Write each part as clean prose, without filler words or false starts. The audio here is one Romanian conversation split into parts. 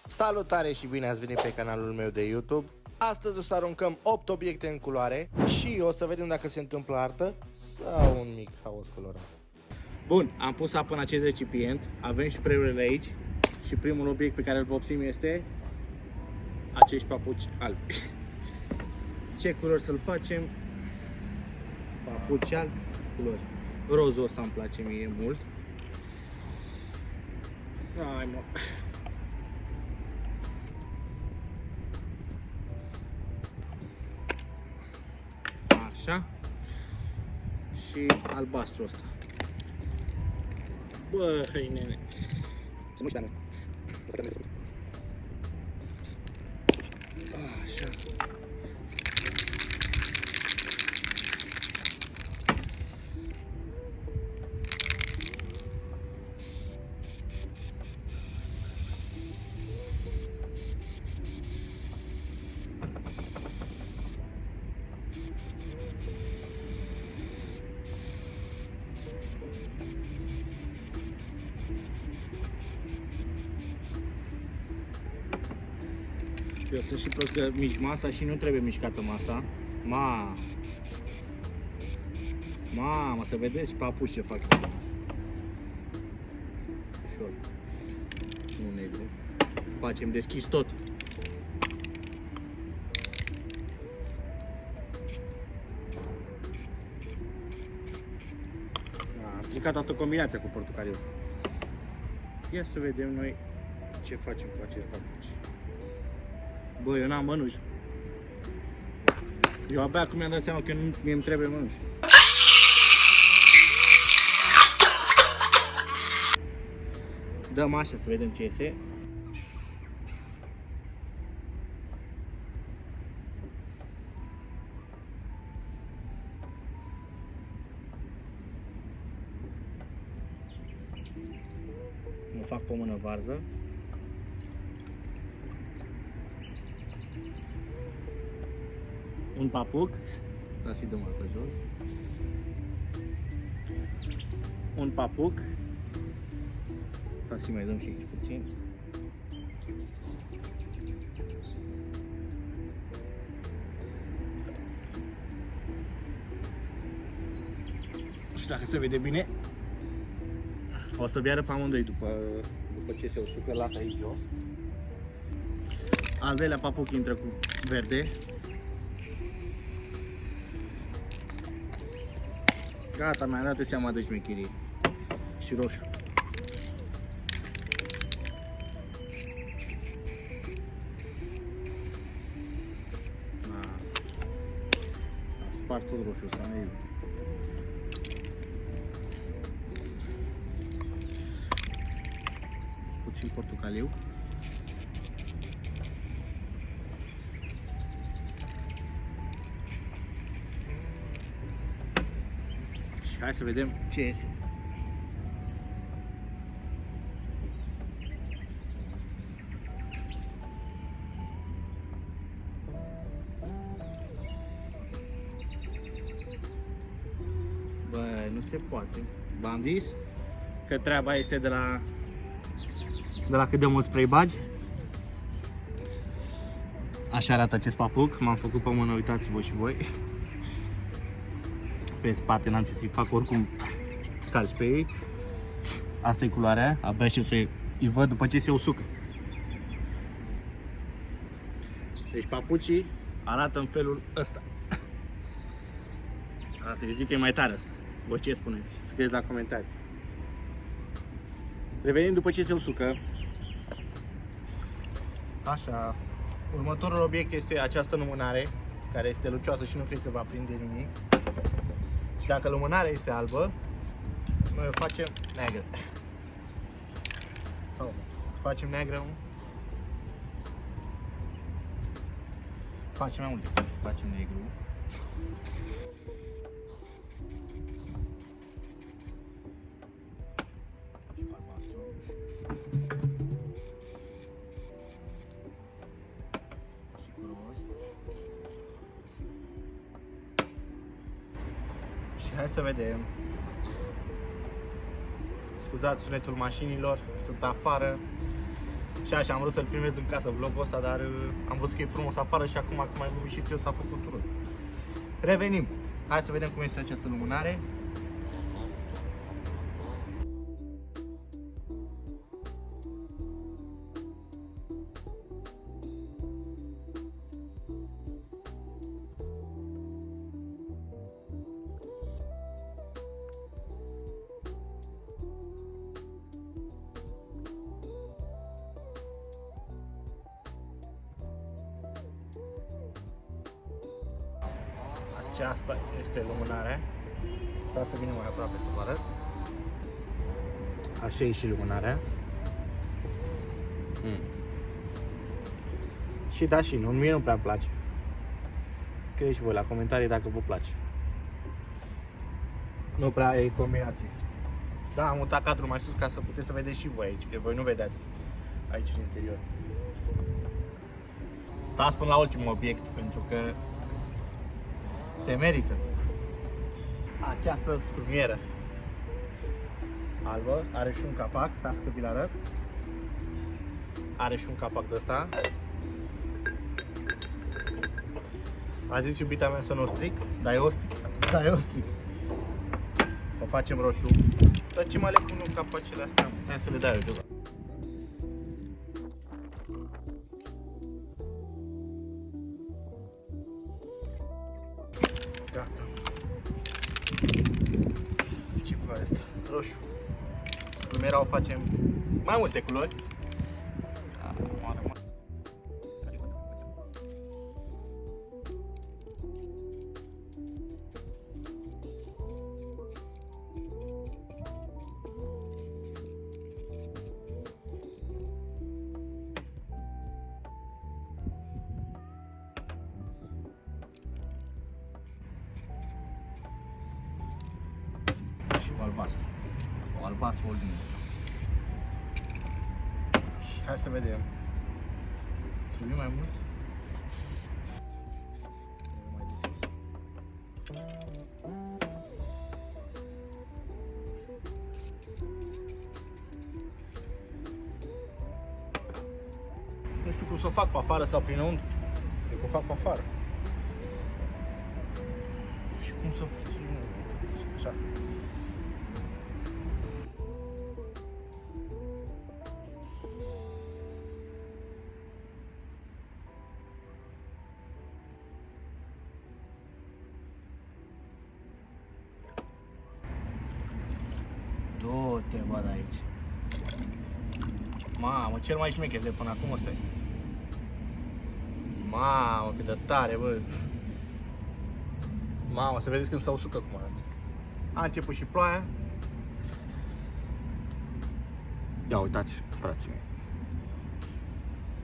Salutare și bine ați venit pe canalul meu de YouTube. Astăzi o să aruncăm 8 obiecte în culoare și o să vedem dacă se întâmplă artă sau un mic haos colorat. Bun, am pus apă în acest recipient, avem și spreurile aici și primul obiect pe care îl vopsim este acești papuci albi. Ce culori să-l facem? Papuci albi, culori. Rozul ăsta îmi place mie mult. Hai mă. Așa. Și albastru ăsta. Băi, nene. Să nu știu, așa. Eu sunt și prost că mișc masa și nu trebuie mișcată masa. Mamă, să vedeți papuci ce fac. Ușor. Nu negru. Facem deschis tot. Am stricat toată combinația cu portocaliu. Ia să vedem noi ce facem cu acest papuci. Bă, eu n-am mănuși. Eu abia acum mi-am dat seama că mie îmi trebuie mănuși. Dăm așa să vedem ce iese. Mă fac pe mână varză. Un papuc, dați și dăm asta jos. Un papuc, dați și mai dăm și aici puțin. Nu știu dacă se vede bine. O să viară pe amândoi după ce se usucă, lasă aici jos. Al doilea papuc intră cu verde. Gata, mi-am dat seama de șmecherie. Și roșu. A spart tot roșu ăsta, nu e. Puțin portocaliu. Hai să vedem ce iese. Bă, nu se poate. V-am zis că treaba este de la cât de mult spray bagi. Așa arată acest papuc. M-am făcut pe mână, uitați-vă și voi. Pe spate n-am ce să-i fac, oricum calci pe ei. Asta e culoarea, abia și să-i văd după ce se usucă. Deci papucii arată în felul ăsta. Arată, eu zic că e mai tare asta. Voi ce spuneți? Scrieți la comentarii. Revenim după ce se usucă. Așa. Următorul obiect este această lumânare, care este lucioasă și nu cred că va prinde nimic. Și dacă lumânarea este albă, noi o facem neagră. Sau să facem neagră, facem mai multe. Facem negru. Și albastru. Și cu roz. Și hai să vedem. Scuzați sunetul mașinilor, sunt afară. Și așa, am vrut să-l filmez în casă vlogul ăsta, dar am văzut că e frumos afară și acum când mai am ieșit eu s-a făcut turul. Revenim. Hai să vedem cum este această lumânare. Aceasta este lumânarea. Trebuie să vină mai aproape să vă arăt. Așa e și lumânarea. Și da, și nu, mie nu prea-mi place. Scrieți și voi la comentarii dacă vă place. Nu prea e combinație. Da, am mutat cadrul mai sus ca să puteți să vedeți și voi aici, că voi nu vedeți aici în interior. Stați până la ultimul obiect, pentru că se merită. Această scrumieră albă are și un capac, stați că vi-l arăt. Are și un capac de ăsta. A zis iubita mea să nu o stric, dar eu o stric, O facem roșu. Dar ce mai le pun în capacele astea? Hai să le dau eu de. Gata. Ce culoare este? Roșu. Scrumera o facem mai multe culori. Și albastru. O albastru oldin. Și hai să vedem. Trebuie mai mult? Mai de sus. Nu știu cum să o fac pe afară sau prinăuntru. Cred că o fac pe afară. Și cum să fac? Așa. Du-te, văd aici. Mamă, cel mai șmecher de până acum ăsta e. Mamă, cât de tare, bă. Mamă, să vedeți când se usucă cum arată. A început și ploaia. Ia uitați, frații mei.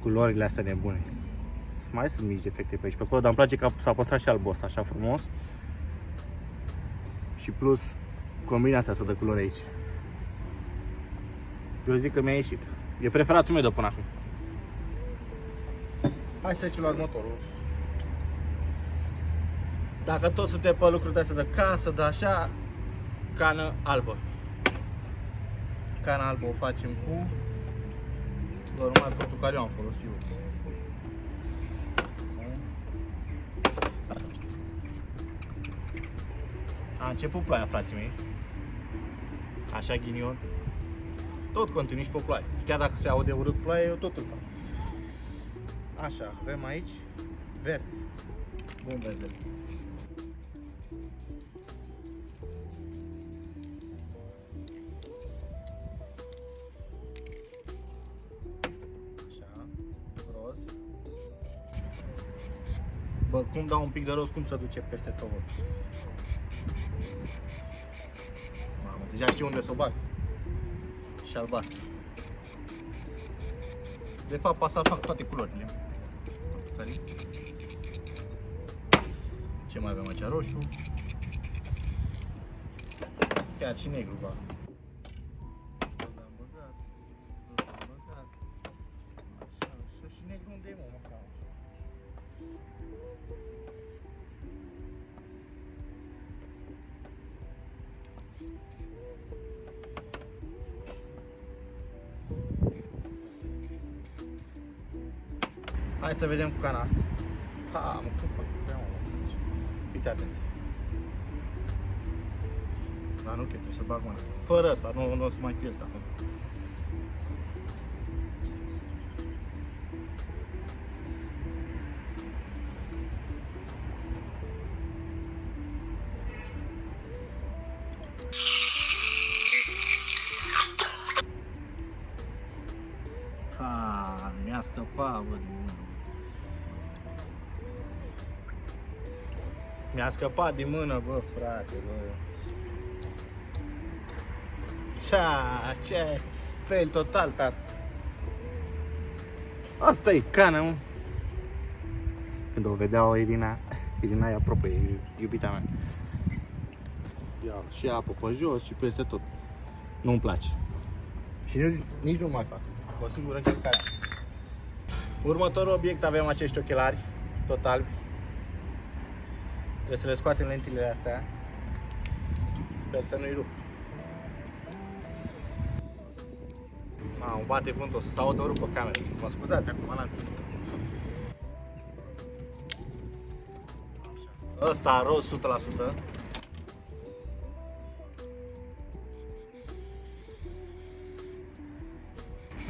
Culorile astea nebune. Mai sunt mici defecte pe aici, pe acolo, dar îmi place că s-a păstrat și albul ăsta, așa frumos. Și plus combinația asta de culori aici. Eu zic că mi-a ieșit. E preferatul meu de până acum. Hai să trecem la următorul. Dacă tot suntem pe lucruri de astea de casă, de așa, cană albă. Cana albă o facem cu normal portocaliu am folosit eu. A început ploaia, frații mei. Așa, ghinion. Tot continui și pe ploaie. Chiar dacă se aude urât ploaie, eu tot îl fac. Așa, avem aici verde. Bun verde. Așa, roz. Bă, cum dau un pic de roz, cum se duce peste tot? Mamă, deja știu unde să o bag. Și albastru. De fapt, asta fac toate culorile. Portocalii. Ce mai avem aici? Roșu. Chiar și negru, ba. Așa, și negru unde e, mă, măcar. Hai să vedem cu cana asta. Ha, mă, cum fac prea mult. Fiți atenți. Dar nu, că trebuie să bag mâna. Fără ăsta, nu o să mai fie ăsta. Ha, mi-a scăpat, bă, din mână. Mi-a scăpat din mână, bă, frate, bă. Ce fail total, tată. Asta e cana, mă. Când o vedeau Irina e aproape, e iubita mea. Ia și apă pe jos și peste tot. Nu-mi place. Și nici nu mai fac. Cu o singură încercare. Următorul obiect avem acești ochelari, tot albi. Trebuie să le scoatem lentilele astea. Sper să nu-i rup. Mamă, bate vântul, o să se audă rupă camera. Mă scuzați, acum n-am zis. Ăsta roz 100%.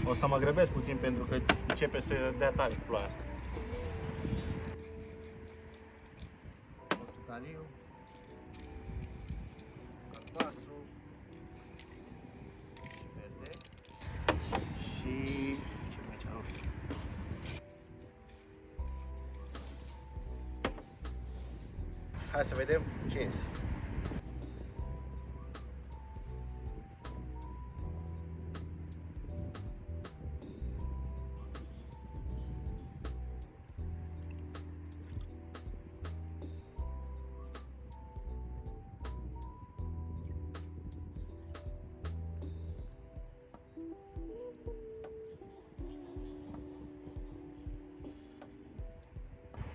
O să mă grăbesc puțin pentru că începe să dea tare cu ploaia asta. Portocaliu, albastru și verde și ce mai ce roșu. Hai să vedem ce iese.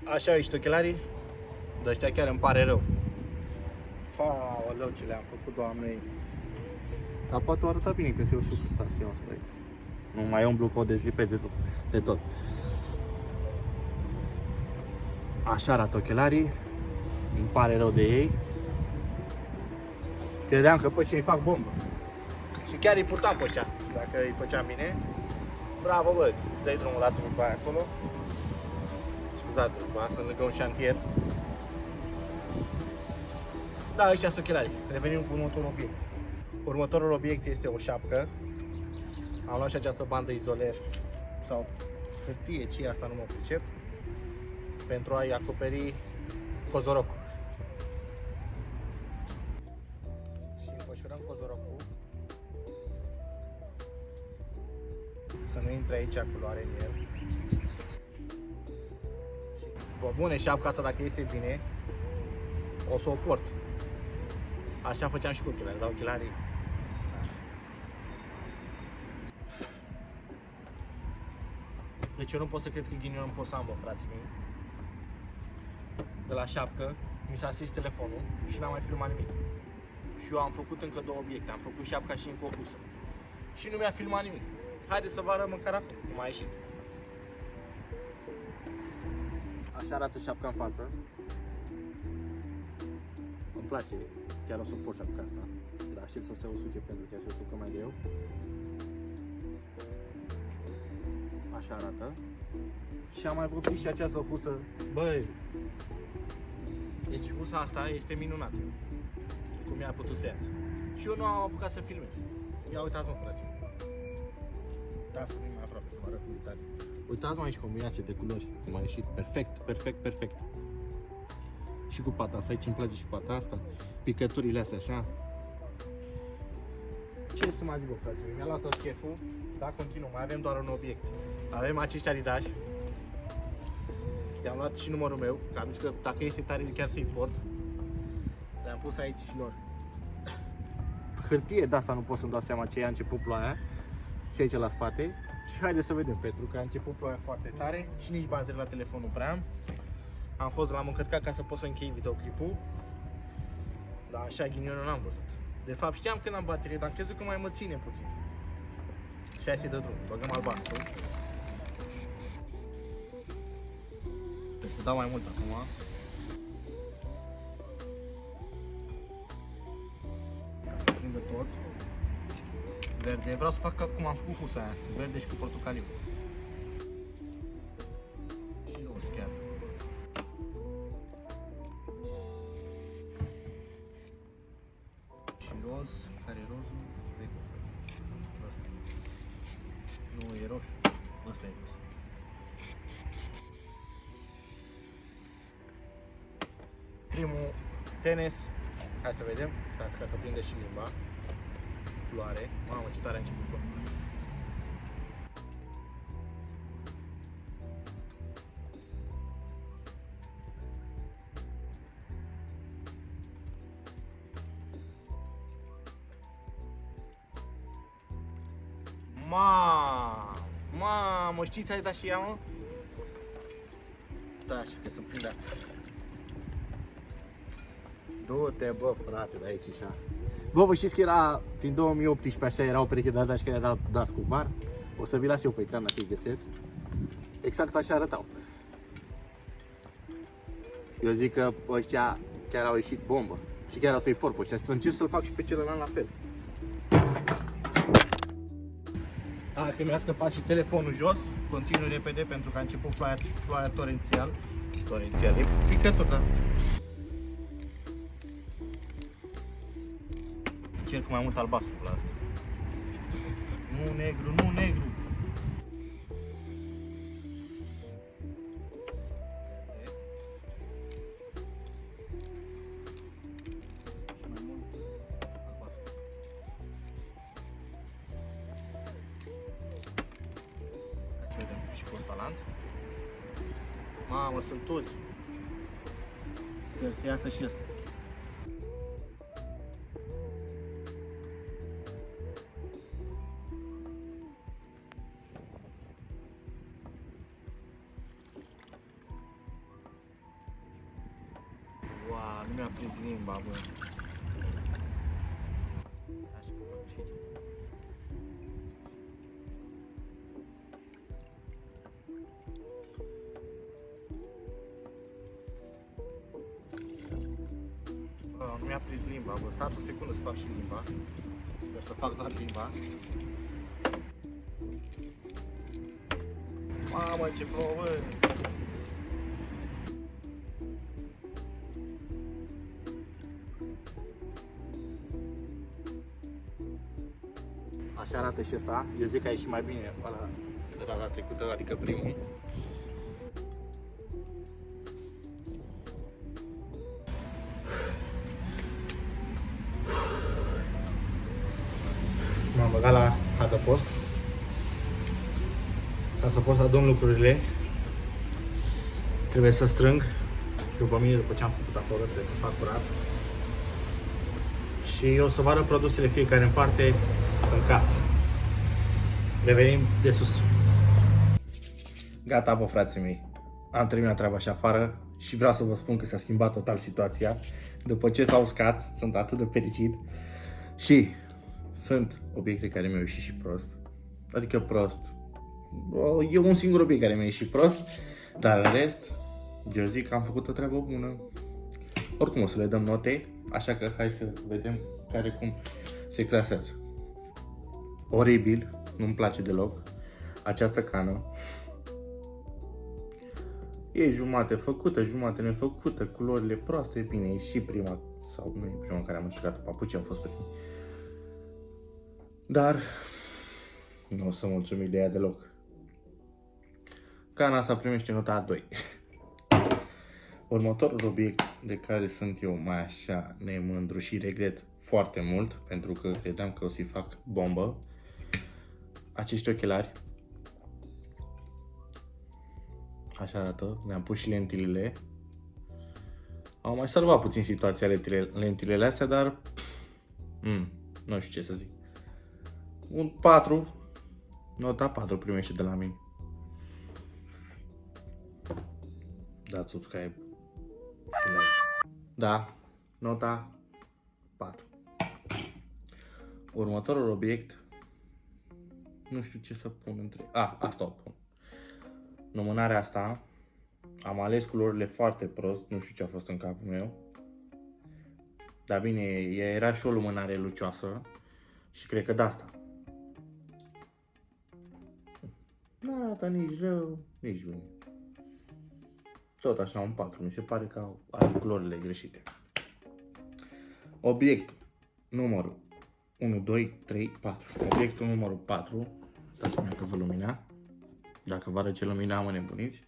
Așa au ieșit ochelarii, de ăștia chiar îmi pare rău. Aoleu, ce le-am făcut, Doamne. Dar poate o arăta bine că se usucă, să iau asta aici. Nu mai umblu că o dezlipesc de tot. Așa arată ochelarii, îmi pare rău de ei. Credeam că pe ăștia îi fac bombă. Și chiar îi purtam pe ăștia, dacă îi făceam bine. Bravo, bă, dă-i drumul la drujba aia acolo. Scuzați drujba, sunt lângă un șantier. Da, ăștia sunt ochelarii. Revenim cu următorul obiect. Următorul obiect este o șapcă. Am luat și această bandă izoler sau hârtie, ce asta nu mă pricep, pentru a-i acoperi cozorocul. Și înfășurăm cozorocul să nu intre aici culoare în el. Și pe bune, șapca asta, dacă iese bine, o să o port. Așa făceam și cu ochelarii, dar ochelarii... Deci eu nu pot să cred că ghinion îmi pot să am, bă, frații mei. De la șapcă, mi s-a sis telefonul și n-am mai filmat nimic. Și eu am făcut încă două obiecte, am făcut șapca și încă o husă. Și nu mi-a filmat nimic. Haideți să vă arăt măcar acum cum a ieșit. Așa arată șapca în față. Îmi place, chiar o să port șapca asta. Dar aștept să se usuce pentru că se usucă mai greu. Așa arată. Și am mai vopsit și această husă. Băi! Deci husa asta este minunată. Cum i-a putut să iasă. Și eu nu am apucat să filmez. Ia uitați-mă, frații. Uitați-mă mai aproape să vă arăt în detalii. Uitați-mă aici combinație de culori. Cum a ieșit. Perfect, perfect, perfect. Și cu pata asta. Aici îmi place și pata asta. Picăturile astea așa. Ce să mai zic, bă, frații? Mi-a luat tot cheful. Dar continuăm. Mai avem doar un obiect. Avem acești Adidas. I-am luat și numărul meu, că am zis că dacă este tare chiar să-i port. Le-am pus aici și lor. Hârtie de asta nu pot să-mi dau seama ce a început ploaia. Și aici la spate. Și haideți să vedem, pentru că a început ploaia foarte tare și nici baterie la telefon nu prea am. Am fost, l-am încărcat ca să pot să închei videoclipul. Dar așa ghinionul n-am văzut. De fapt știam că n-am baterie, dar am crezut că mai mă ține puțin. Și hai să-i dă drum. Băgăm albastru. dau mai mult acum. Ca să prindă tot. Verde, vreau să fac ca cum am făcut husa aia, verde și cu portocaliu. Și roz chiar. Și roz, care e rozul? Cred că ăsta. Nu, e roșu. Ăsta e roz. Primul tenis, hai să vedem, ca să prinde și limba. Floare, mamă ce tare a început. Mamă, știi ți-ai dat și ea, mă? Da, așa că să prindă. Du-te, bă, frate, de aici așa. Bă, vă știți că era, prin 2018, așa, era o pereche de Adași care era dați cu var? O să vi las eu pe ecran dacă îi găsesc. Exact așa arătau. Eu zic că ăștia chiar au ieșit bombă. Și chiar o să-i por pe ăștia. Să încerc să-l fac și pe celălalt la fel. Dacă mi-a scăpat și telefonul jos, continui repede pentru că a început ploaia torențial. Torențial, e picături, da? Încerc mai mult albastru la asta. Nu negru, nu negru. Și mai mult albastru. Hai să vedem și postalant. Mamă, sunt toți. Sper să iasă și ăsta. Nu mi-a prins limba, bă. Așa că fac ce. Nu mi-a prins limba, bă. Stați o secundă să fac și limba. Sper să fac doar limba. Mamă, ce plouă, bă! Așa arată și ăsta. Eu zic că a ieșit mai bine ăla de data trecută, adică primul. M-am băgat la adăpost ca să pot să adun lucrurile. Trebuie să strâng după mine, după ce am făcut acolo, trebuie să fac curat. Și o să vă arăt produsele fiecare în parte în casă. Revenim de sus. Gata, bă, frații mei. Am terminat treaba și afară și vreau să vă spun că s-a schimbat total situația. După ce s-au uscat, sunt atât de fericit. Și sunt obiecte care mi-au ieșit și prost. Adică prost. E un singur obiect care mi-a ieșit prost. Dar în rest, eu zic că am făcut o treabă bună. Oricum o să le dăm note. Așa că hai să vedem care cum se clasează. Oribil. Nu-mi place deloc această cană. E jumate făcută, jumate nefăcută, culorile proaste, e bine, e și prima, sau nu e prima care am încercat papuci, am fost pe tine. Dar nu o să mulțumim de ea deloc. Cana asta primește nota A2. Următorul obiect de care sunt eu mai așa nemândru și regret foarte mult, pentru că credeam că o să-i fac bombă, acești ochelari. Așa arată, mi-am pus și lentilele. Au mai salvat puțin situația lentilele astea, dar nu știu ce să zic. Un 4, nota 4 primește de la mine. Dați subscribe și like. Da, nota 4. Următorul obiect, nu știu ce să pun între... asta o pun. Lumânarea asta Am ales culorile foarte prost, nu știu ce a fost în capul meu. Dar bine, era și o lumânare lucioasă și cred că de asta. Nu arată nici rău, nici bine. Tot așa un 4, mi se pare că are culorile greșite. Obiectul numărul 1, 2, 3, 4. Obiectul numărul 4. Dați-mi că vă lumina. Dacă vă arăce lumina, mă nebuniți.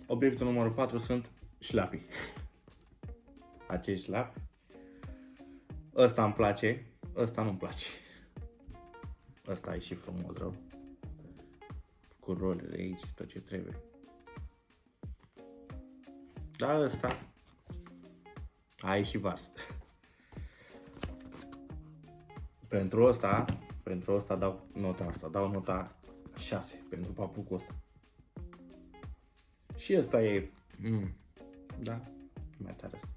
Obiectul numărul 4 sunt șlapii. Acești șlapi. Ăsta îmi place, ăsta nu-mi place. Ăsta e și frumos rău. Cu rolele aici, tot ce trebuie. Dar ăsta a și vars. Pentru ăsta dau nota asta, dau nota 6 pentru papucul ăsta. Și ăsta e, da, mai tare asta.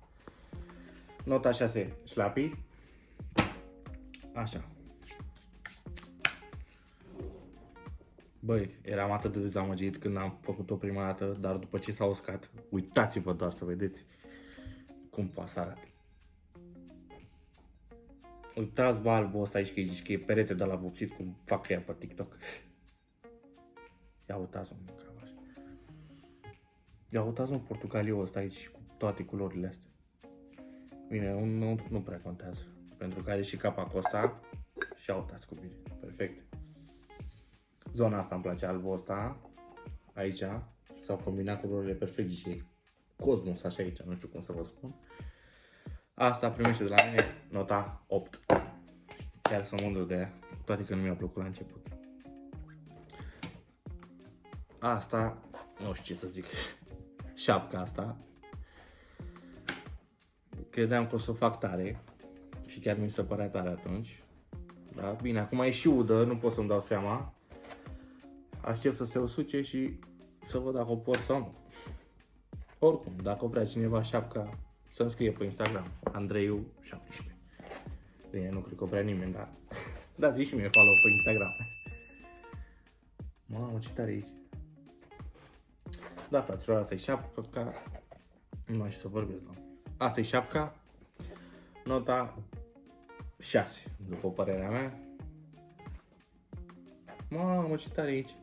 Nota 6 șlapii. Așa. Băi, eram atât de dezamăgit când am făcut-o prima dată, dar după ce s-a uscat, uitați-vă doar să vedeți cum poate să arate. Uitați-vă albul ăsta aici, că zici că e perete de la vopsit, cum fac ea pe TikTok. Ia uitați-mă, cam așa. Ia uitați-mă portocaliu ăsta aici, cu toate culorile astea. Bine, nu prea contează, pentru că are și capacul ăsta. Și uitați cu bine, perfect. Zona asta îmi place, albul ăsta, aici, s-au combinat culorile perfect și cosmos, așa aici, nu știu cum să vă spun. Asta primește de la mine nota 8. Chiar sunt mândru de ea, toate că nu mi-a plăcut la început. Asta, nu știu ce să zic, șapca asta. Credeam că o să o fac tare și chiar mi se părea tare atunci. Da, bine, acum e și udă, nu pot să-mi dau seama. Aștept să se usuce și să văd dacă o pot sau nu. Oricum, dacă vrea cineva șapca, să-mi scrie pe Instagram, Andreiu17. Bine, nu cred că o vrea nimeni, dar dați și mie follow pe Instagram. Mamă, ce tare e aici. Da, fraților, asta e șapca. Nu mai știu să vorbesc, doamne. Asta e șapca. Nota 6, după părerea mea. Mamă, ce tare e aici.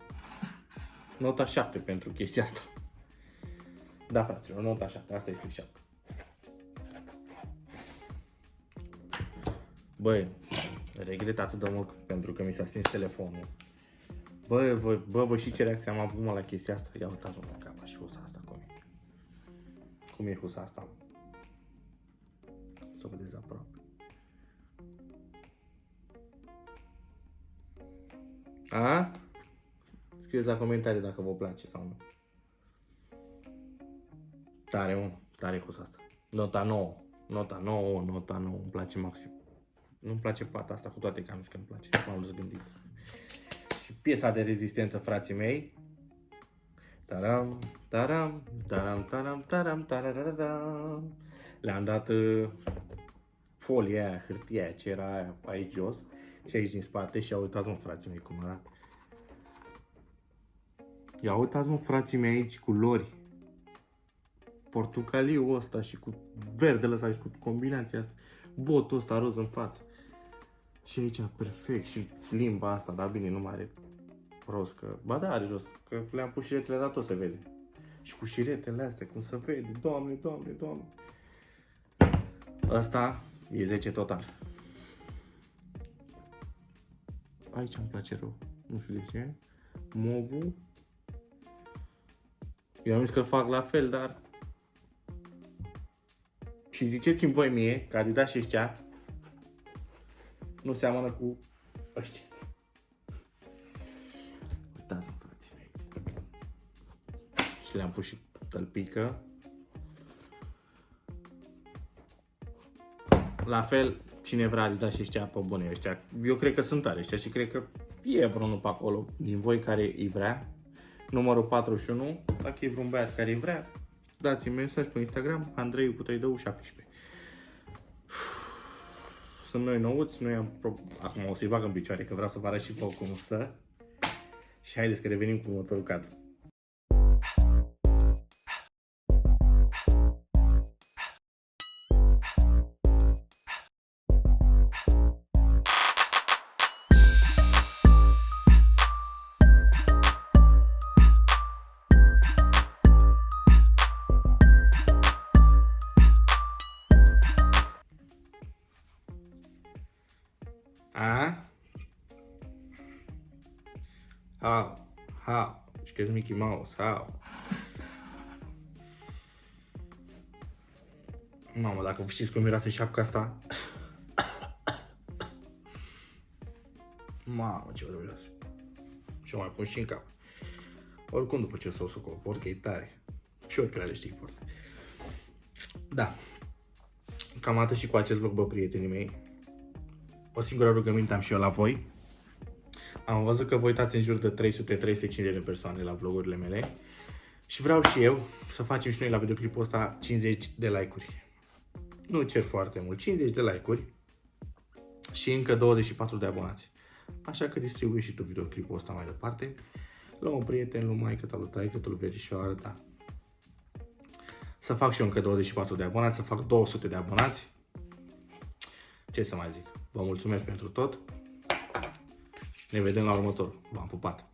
Nota 7 pentru chestia asta. Da, fraților, nota 7, asta este șapca. Băi, regret atât de mult pentru că mi s-a stins telefonul. Bă, vă și ce reacție am avut la chestia asta? Ia uitați-mă în capa și husa asta cum e. Cum e husa asta? Să vedeți de aproape. A? Scrieți la comentarii dacă vă place sau nu. Tare, mă, tare husa asta. Nota 9. Nota 9, nota 9, îmi place maxim. Nu-mi place pata asta, cu toate că am zis că îmi place. M-am răzgândit. Și piesa de rezistență, frații mei. Taram, taram, taram, taram, taram, taram. Le-am dat folia aia, hârtia aia, ce era aia aici jos și aici din spate și ia uitați-mă, frații mei, cum arată. Ia uitați-mă, frații mei, aici culori. Portocaliu ăsta și cu verdele ăsta și cu combinația asta. Botul ăsta roz în față. Și aici perfect și limba asta, dar bine, nu mai are roz, că... Ba da, are roz, că le-am pus șiretele, dar tot se vede. Și cu șiretele astea, cum se vede, doamne, doamne, doamne. Asta e 10 total. Aici îmi place rău, nu știu de ce. Movul. Eu am zis că fac la fel, dar... Și ziceți-mi voi mie, că Adidas și ăștia nu seamănă cu ăștia. Uitați-mă, frații mei. Și le-am pus și tălpică. La fel, cine vrea Adidas și ăștia, pe bune ăștia. Eu cred că sunt tare ăștia și cred că e vreunul pe acolo din voi care îi vrea. Numărul 41, dacă e vreun băiat care îi vrea, dați-mi mesaj pe Instagram, Andreiu17. Sunt noi nouți, noi am... Acum o să-i bag în picioare, că vreau să vă arăt și pe cum stă. Și haideți că revenim cu următorul cadru. că-s Mickey Mouse, sau... Mamă, dacă știți cum miroase șapca asta... Mamă, ce orăuioasă. Și o mai pun și în cap. Oricum după ce s-o suc o porcă, e tare. Și ochii le știi foarte. Da. Cam atât și cu acest vlog, bă, prietenii mei. O singură rugăminte am și eu la voi. Am văzut că vă uitați în jur de 300-350 de persoane la vlogurile mele. Și vreau și eu să facem și noi la videoclipul ăsta 50 de like-uri. Nu cer foarte mult, 50 de like-uri. Și încă 24 de abonați. Așa că distribui și tu videoclipul ăsta mai departe. La un prieten, lui maică-ta, lui taică-ta, lui verișoară ta. Să fac și eu încă 24 de abonați, să fac 200 de abonați. Ce să mai zic? Vă mulțumesc pentru tot. Ne vedem la următorul. V-am pupat!